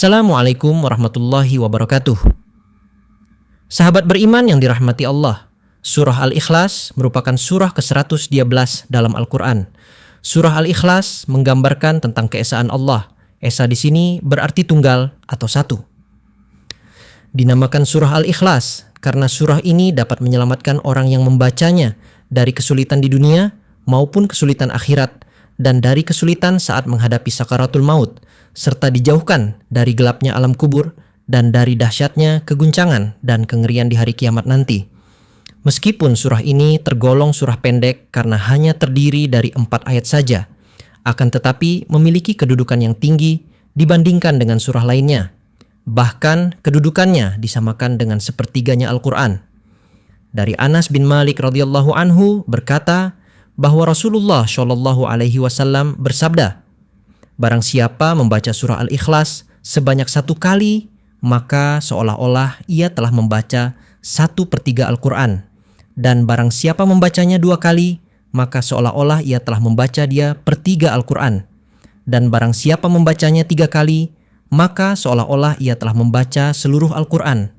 Assalamualaikum warahmatullahi wabarakatuh. Sahabat beriman yang dirahmati Allah, Surah Al-Ikhlas merupakan surah ke-112 dalam Al-Quran. Surah Al-Ikhlas menggambarkan tentang keesaan Allah. Esa di sini berarti tunggal atau satu. Dinamakan surah Al-Ikhlas karena surah ini dapat menyelamatkan orang yang membacanya dari kesulitan di dunia maupun kesulitan akhirat dan dari kesulitan saat menghadapi sakaratul maut, serta dijauhkan dari gelapnya alam kubur dan dari dahsyatnya keguncangan dan kengerian di hari kiamat nanti. Meskipun surah ini tergolong surah pendek karena hanya terdiri dari 4 ayat saja, akan tetapi memiliki kedudukan yang tinggi dibandingkan dengan surah lainnya. Bahkan kedudukannya disamakan dengan sepertiganya Al-Quran. Dari Anas bin Malik radhiyallahu anhu berkata bahwa Rasulullah Shallallahu alaihi wasallam bersabda, barang siapa membaca surah Al-Ikhlas sebanyak 1 kali, maka seolah-olah ia telah membaca 1/3 Al-Quran. Dan barang siapa membacanya 2 kali, maka seolah-olah ia telah membaca dia 1/3 Al-Quran. Dan barang siapa membacanya 3 kali, maka seolah-olah ia telah membaca seluruh Al-Quran.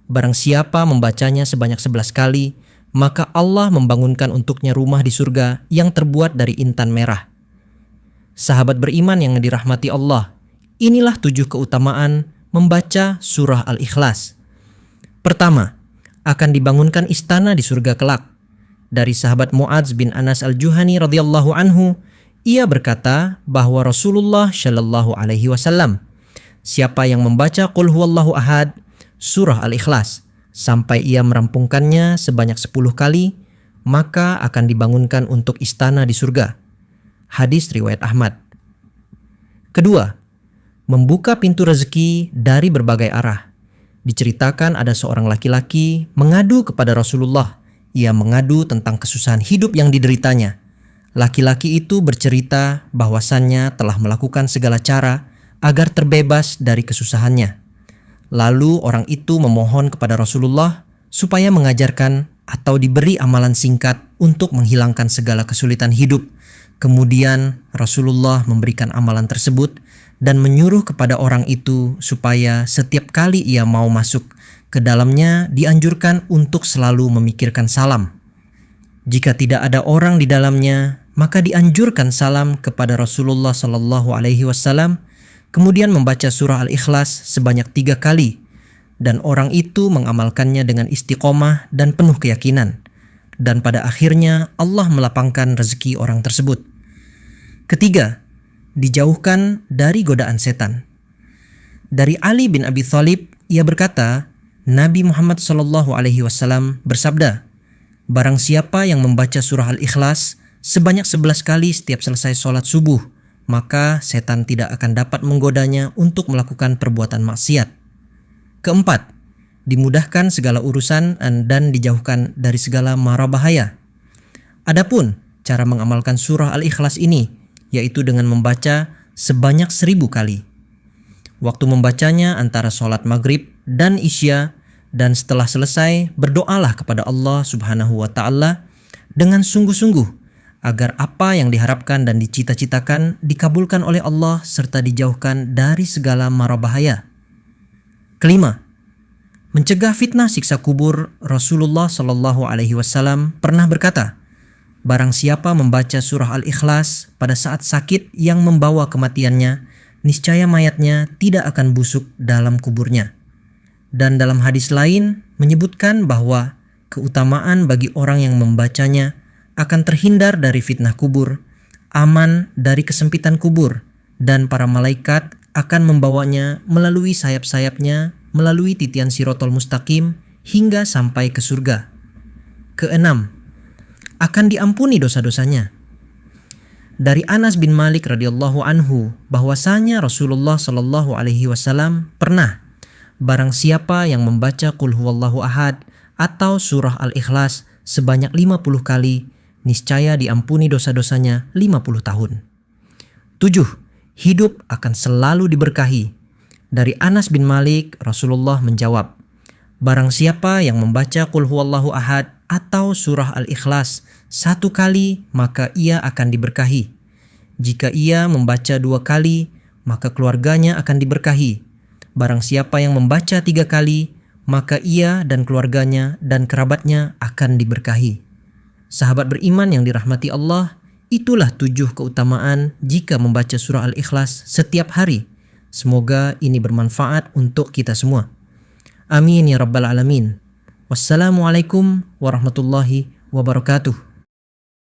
Barang siapa membacanya sebanyak 11 kali, maka Allah membangunkan untuknya rumah di surga yang terbuat dari intan merah. Sahabat beriman yang dirahmati Allah, inilah 7 keutamaan membaca surah Al-Ikhlas. Pertama, akan dibangunkan istana di surga kelak. Dari sahabat Mu'adz bin Anas al-Juhani radhiyallahu anhu, ia berkata bahwa Rasulullah Shallallahu alaihi wasallam, siapa yang membaca Qul huwallahu ahad, surah Al-Ikhlas, sampai ia merampungkannya sebanyak 10 kali, maka akan dibangunkan untuk istana di surga. Hadis riwayat Ahmad. Kedua, membuka pintu rezeki dari berbagai arah. Diceritakan ada seorang laki-laki mengadu kepada Rasulullah. Ia mengadu tentang kesusahan hidup yang dideritanya. Laki-laki itu bercerita bahwasannya telah melakukan segala cara agar terbebas dari kesusahannya. Lalu orang itu memohon kepada Rasulullah supaya mengajarkan atau diberi amalan singkat untuk menghilangkan segala kesulitan hidup. Kemudian Rasulullah memberikan amalan tersebut dan menyuruh kepada orang itu supaya setiap kali ia mau masuk ke dalamnya dianjurkan untuk selalu memikirkan salam. Jika tidak ada orang di dalamnya, maka dianjurkan salam kepada Rasulullah Sallallahu Alaihi Wasallam. Kemudian membaca surah Al-Ikhlas sebanyak 3 kali, dan orang itu mengamalkannya dengan istiqomah dan penuh keyakinan. Dan pada akhirnya Allah melapangkan rezeki orang tersebut. Ketiga, dijauhkan dari godaan setan. Dari Ali bin Abi Thalib, ia berkata, Nabi Muhammad SAW bersabda, barang siapa yang membaca surah Al-Ikhlas sebanyak 11 kali setiap selesai sholat subuh, maka setan tidak akan dapat menggodanya untuk melakukan perbuatan maksiat. Keempat, dimudahkan segala urusan dan dijauhkan dari segala mara bahaya. Adapun cara mengamalkan surah Al-Ikhlas ini, yaitu dengan membaca sebanyak 1000 kali. Waktu membacanya antara sholat maghrib dan isya, dan setelah selesai berdoalah kepada Allah Subhanahu wa Ta'ala dengan sungguh-sungguh agar apa yang diharapkan dan dicita-citakan dikabulkan oleh Allah serta dijauhkan dari segala mara bahaya. Kelima, mencegah fitnah siksa kubur. Rasulullah Shallallahu alaihi wasallam pernah berkata, barang siapa membaca surah Al-Ikhlas pada saat sakit yang membawa kematiannya, niscaya mayatnya tidak akan busuk dalam kuburnya. Dan dalam hadis lain menyebutkan bahwa keutamaan bagi orang yang membacanya akan terhindar dari fitnah kubur, aman dari kesempitan kubur, dan para malaikat akan membawanya melalui sayap-sayapnya, melalui titian Sirotol Mustaqim hingga sampai ke surga. Keenam, akan diampuni dosa-dosanya. Dari Anas bin Malik radhiyallahu anhu bahwasanya Rasulullah Shallallahu alaihi wasallam pernah, barang siapa yang membaca Qul huwallahu ahad atau surah Al-Ikhlas sebanyak 50 kali, niscaya diampuni dosa-dosanya 50 tahun. 7. Hidup akan selalu diberkahi. Dari Anas bin Malik, Rasulullah menjawab, barang siapa yang membaca Qul huwallahu ahad atau surah Al-Ikhlas 1 kali, maka ia akan diberkahi. Jika ia membaca 2 kali, maka keluarganya akan diberkahi. Barang siapa yang membaca 3 kali, maka ia dan keluarganya dan kerabatnya akan diberkahi. Sahabat beriman yang dirahmati Allah, itulah 7 keutamaan jika membaca surah Al-Ikhlas setiap hari. Semoga ini bermanfaat untuk kita semua. Amin ya rabbal alamin. Wassalamualaikum warahmatullahi wabarakatuh.